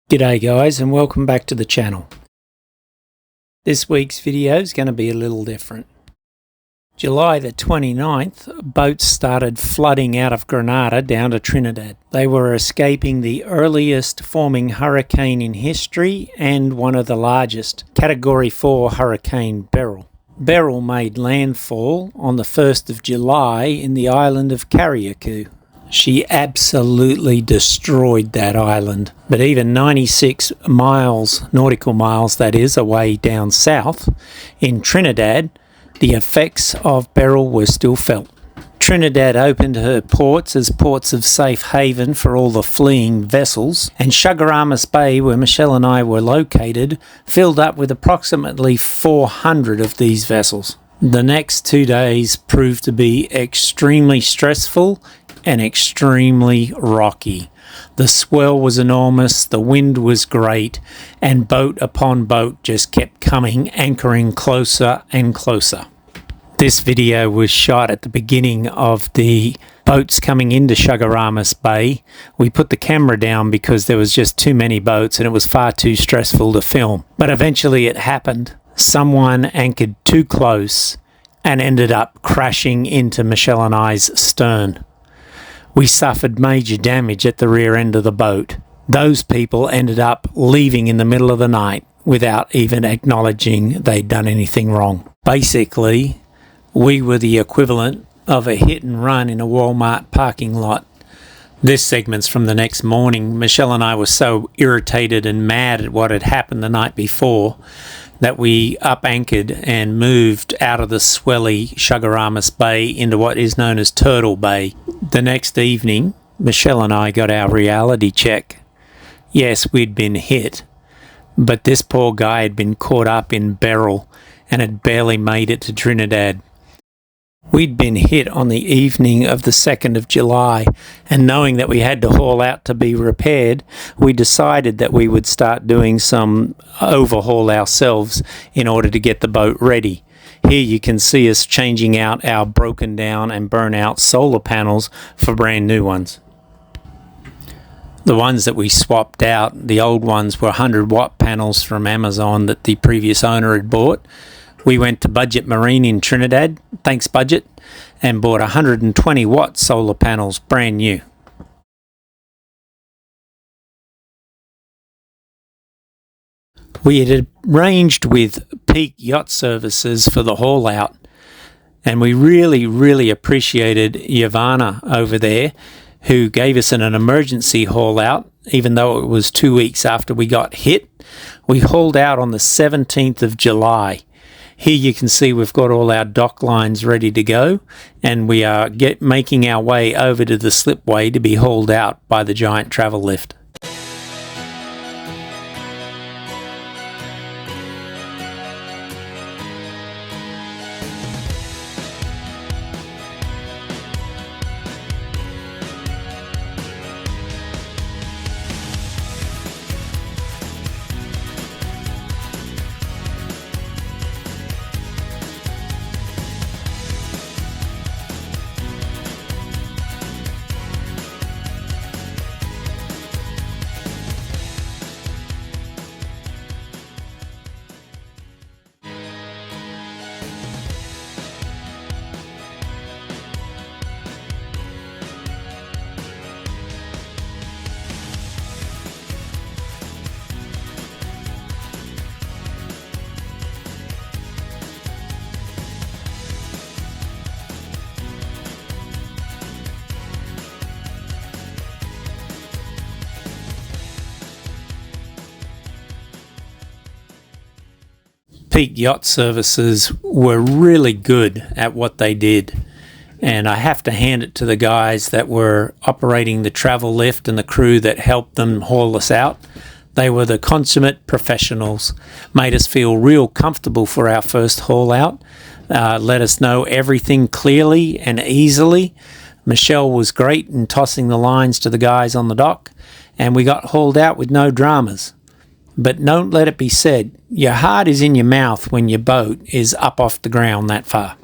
G'day guys, and welcome back to the channel. This week's video is going to be a little different. July the 29th, boats started flooding out of Grenada down to Trinidad. They were escaping the earliest forming hurricane in history and one of the largest, Category 4 Hurricane Beryl. Beryl made landfall on the 1st of July in the island of Carriacou. She absolutely destroyed that island. But even 96 miles, nautical miles that is, away down south, in Trinidad, the effects of Beryl were still felt. Trinidad opened her ports as ports of safe haven for all the fleeing vessels, and Chaguaramas Bay, where Michelle and I were located, filled up with approximately 400 of these vessels. The next 2 days proved to be extremely stressful and extremely rocky. The swell was enormous, the wind was great, and boat upon boat just kept coming, anchoring closer and closer. This video was shot at the beginning of the boats coming into Chaguaramas Bay. We put the camera down because there was just too many boats and it was far too stressful to film. But eventually it happened. Someone anchored too close and ended up crashing into Michelle and I's stern. We suffered major damage at the rear end of the boat. Those people ended up leaving in the middle of the night without even acknowledging they'd done anything wrong. Basically, we were the equivalent of a hit and run in a Walmart parking lot. This segment's from the next morning. Michelle and I were so irritated and mad at what had happened the night before that we up-anchored and moved out of the swelly Chaguaramas Bay into what is known as Turtle Bay. The next evening, Michelle and I got our reality check. Yes, we'd been hit, but this poor guy had been caught up in Beryl and had barely made it to Trinidad. We'd been hit on the evening of the 2nd of July, and knowing that we had to haul out to be repaired, we decided that we would start doing some overhaul ourselves in order to get the boat ready. Here you can see us changing out our broken down and burnt out solar panels for brand new ones. The ones that we swapped out, the old ones, were 100-watt panels from Amazon that the previous owner had bought. We went to Budget Marine in Trinidad, thanks Budget, and bought 120-watt solar panels, brand new. We had arranged with Peak Yacht Services for the haul out, and we really appreciated Yvonne over there, who gave us an emergency haul out, even though it was 2 weeks after we got hit. We hauled out on the 17th of July. Here you can see we've got all our dock lines ready to go, and we are making our way over to the slipway to be hauled out by the giant travel lift. Peak Yacht Services were really good at what they did, and I have to hand it to the guys that were operating the travel lift and the crew that helped them haul us out. They were the consummate professionals, made us feel real comfortable for our first haul out, let us know everything clearly and easily. Michelle was great in tossing the lines to the guys on the dock, and we got hauled out with no dramas. But don't let it be said, your heart is in your mouth when your boat is up off the ground that far.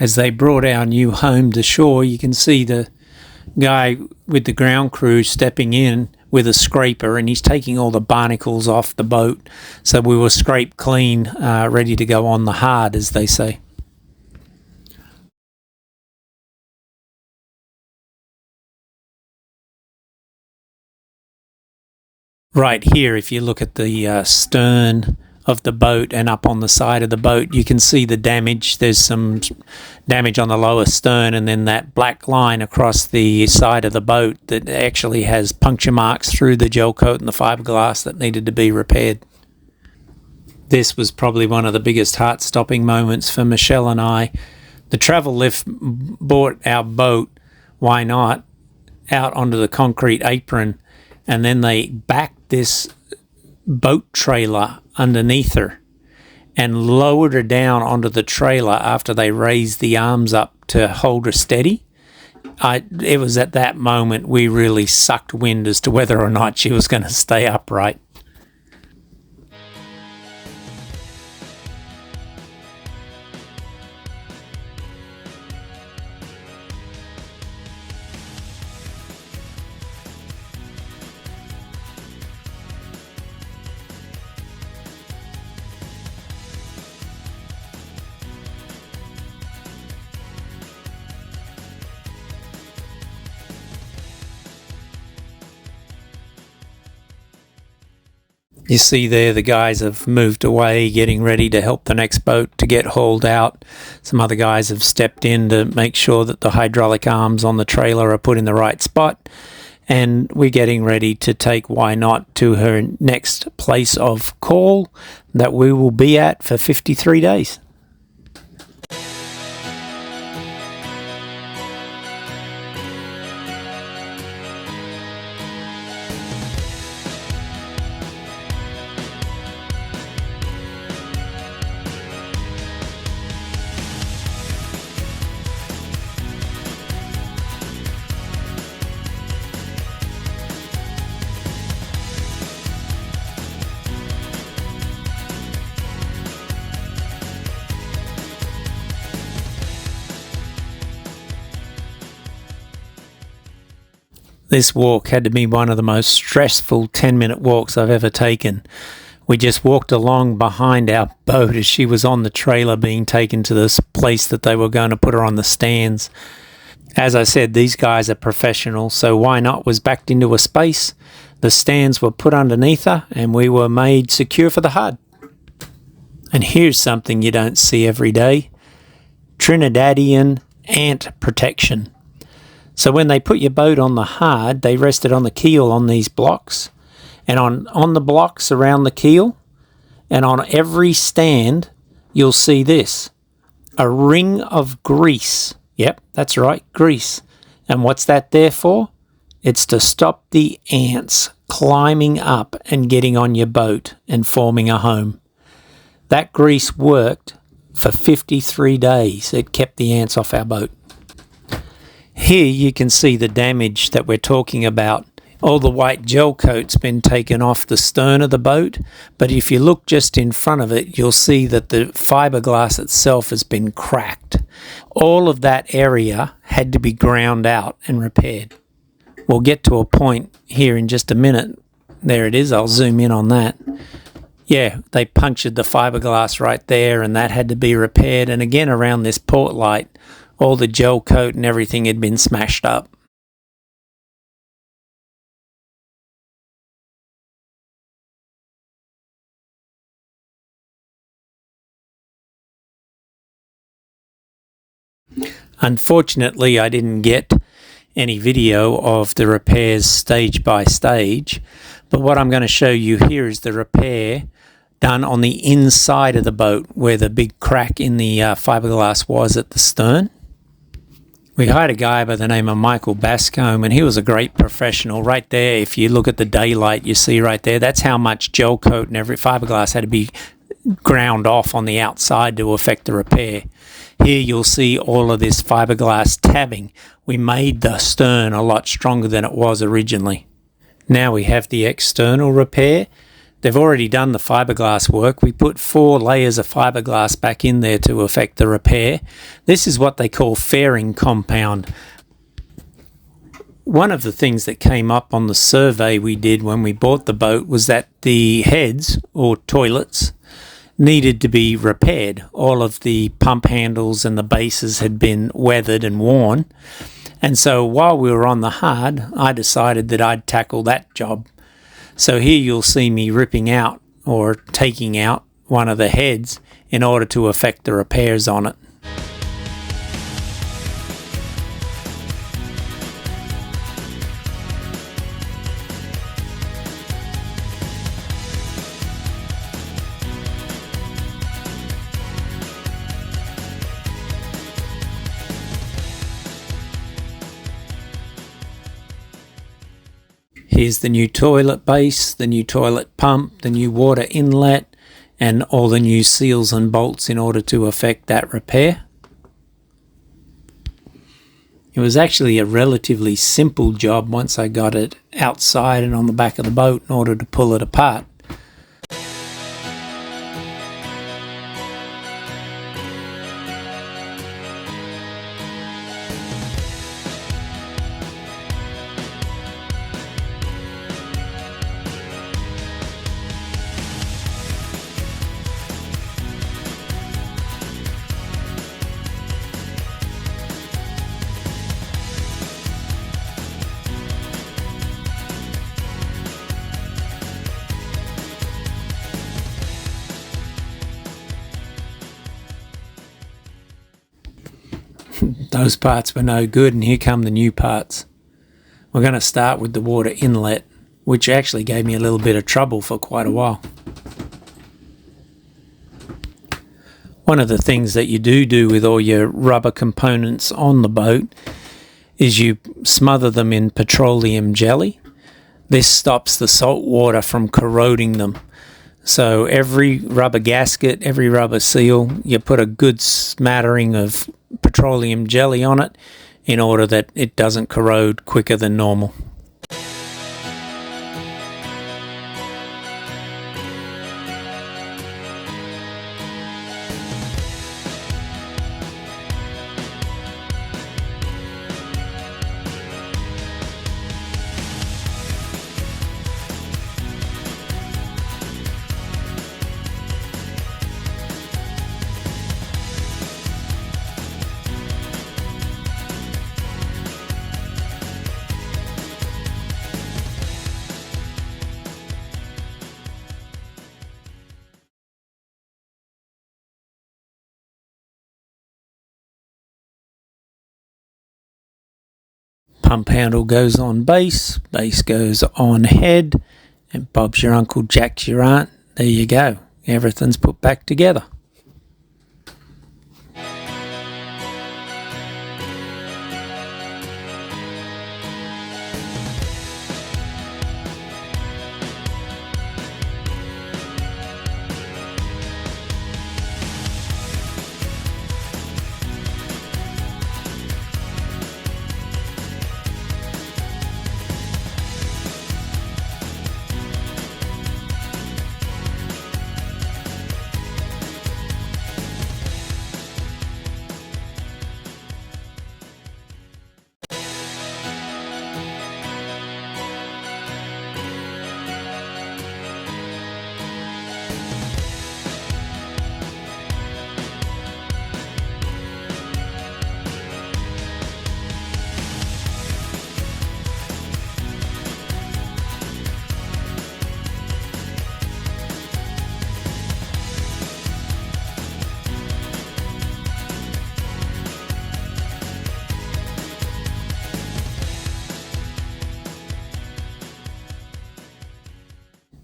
As they brought our new home to shore, you can see the guy with the ground crew stepping in with a scraper, and he's taking all the barnacles off the boat. So we were scraped clean, ready to go on the hard, as they say. Right here, if you look at the stern of the boat and up on the side of the boat, you can see the damage. There's some damage on the lower stern, and then that black line across the side of the boat that actually has puncture marks through the gel coat and the fiberglass that needed to be repaired. This was probably one of the biggest heart-stopping moments for Michelle and I. The travel lift brought our boat, Why Not, out onto the concrete apron, and then they backed this boat trailer underneath her and lowered her down onto the trailer after they raised the arms up to hold her steady. It was at that moment we really sucked wind as to whether or not she was going to stay upright. You see there the guys have moved away, getting ready to help the next boat to get hauled out. Some other guys have stepped in to make sure that the hydraulic arms on the trailer are put in the right spot. And we're getting ready to take Why Not to her next place of call that we will be at for 53 days. This walk had to be one of the most stressful 10-minute walks I've ever taken. We just walked along behind our boat as she was on the trailer being taken to this place that they were going to put her on the stands. As I said, these guys are professional, so Why Not was backed into a space. The stands were put underneath her, and we were made secure for the HUD. And here's something you don't see every day: Trinidadian ant protection. So when they put your boat on the hard, they rest it on the keel on these blocks, and on the blocks around the keel, and on every stand, you'll see this: a ring of grease. Yep, that's right, grease. And what's that there for? It's to stop the ants climbing up and getting on your boat and forming a home. That grease worked for 53 days. It kept the ants off our boat. Here you can see the damage that we're talking about. All the white gel coat's been taken off the stern of the boat, but if you look just in front of it, you'll see that the fiberglass itself has been cracked. All of that area had to be ground out and repaired. We'll get to a point here in just a minute. There it is, I'll zoom in on that. Yeah, they punctured the fiberglass right there, and that had to be repaired. And again, around this port light, all the gel coat and everything had been smashed up. Unfortunately, I didn't get any video of the repairs stage by stage, but what I'm going to show you here is the repair done on the inside of the boat where the big crack in the fiberglass was at the stern. We hired a guy by the name of Michael Bascombe, and he was a great professional. Right there, if you look at the daylight, you see right there, that's how much gel coat and every fiberglass had to be ground off on the outside to effect the repair. Here you'll see all of this fiberglass tabbing. We made the stern a lot stronger than it was originally. Now we have the external repair. They've already done the fiberglass work. We put 4 layers of fiberglass back in there to effect the repair. This is what they call fairing compound. One of the things that came up on the survey we did when we bought the boat was that the heads, or toilets, needed to be repaired. All of the pump handles and the bases had been weathered and worn. And so while we were on the hard, I decided that I'd tackle that job. So here you'll see me ripping out or taking out one of the heads in order to effect the repairs on it. Here's the new toilet base, the new toilet pump, the new water inlet, and all the new seals and bolts in order to effect that repair. It was actually a relatively simple job once I got it outside and on the back of the boat in order to pull it apart. Those parts were no good, and here come the new parts. We're going to start with the water inlet, which actually gave me a little bit of trouble for quite a while. One of the things that you do with all your rubber components on the boat is you smother them in petroleum jelly. This stops the salt water from corroding them. So every rubber gasket, every rubber seal, you put a good smattering of petroleum jelly on it in order that it doesn't corrode quicker than normal. Pump handle goes on base, base goes on head, and Bob's your uncle, Jack's your aunt. There you go. Everything's put back together.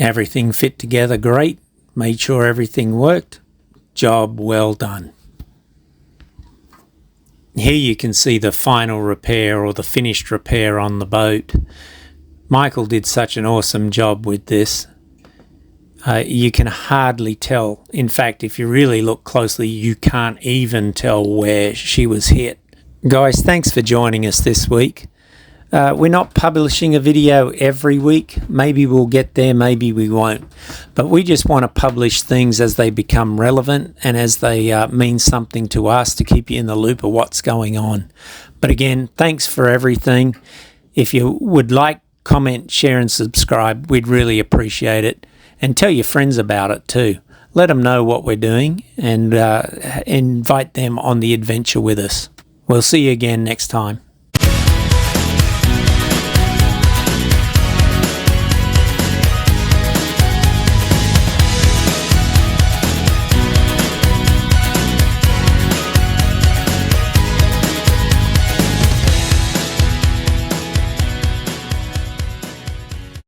Everything fit together great, made sure everything worked. Job well done. Here you can see the final repair or the finished repair on the boat. Michael did such an awesome job with this. You can hardly tell. In fact, if you really look closely, you can't even tell where she was hit. Guys, thanks for joining us this week. We're not publishing a video every week. Maybe we'll get there, maybe we won't. But we just want to publish things as they become relevant and as they mean something to us, to keep you in the loop of what's going on. But again, thanks for everything. If you would like, comment, share and subscribe, we'd really appreciate it. And tell your friends about it too. Let them know what we're doing and invite them on the adventure with us. We'll see you again next time.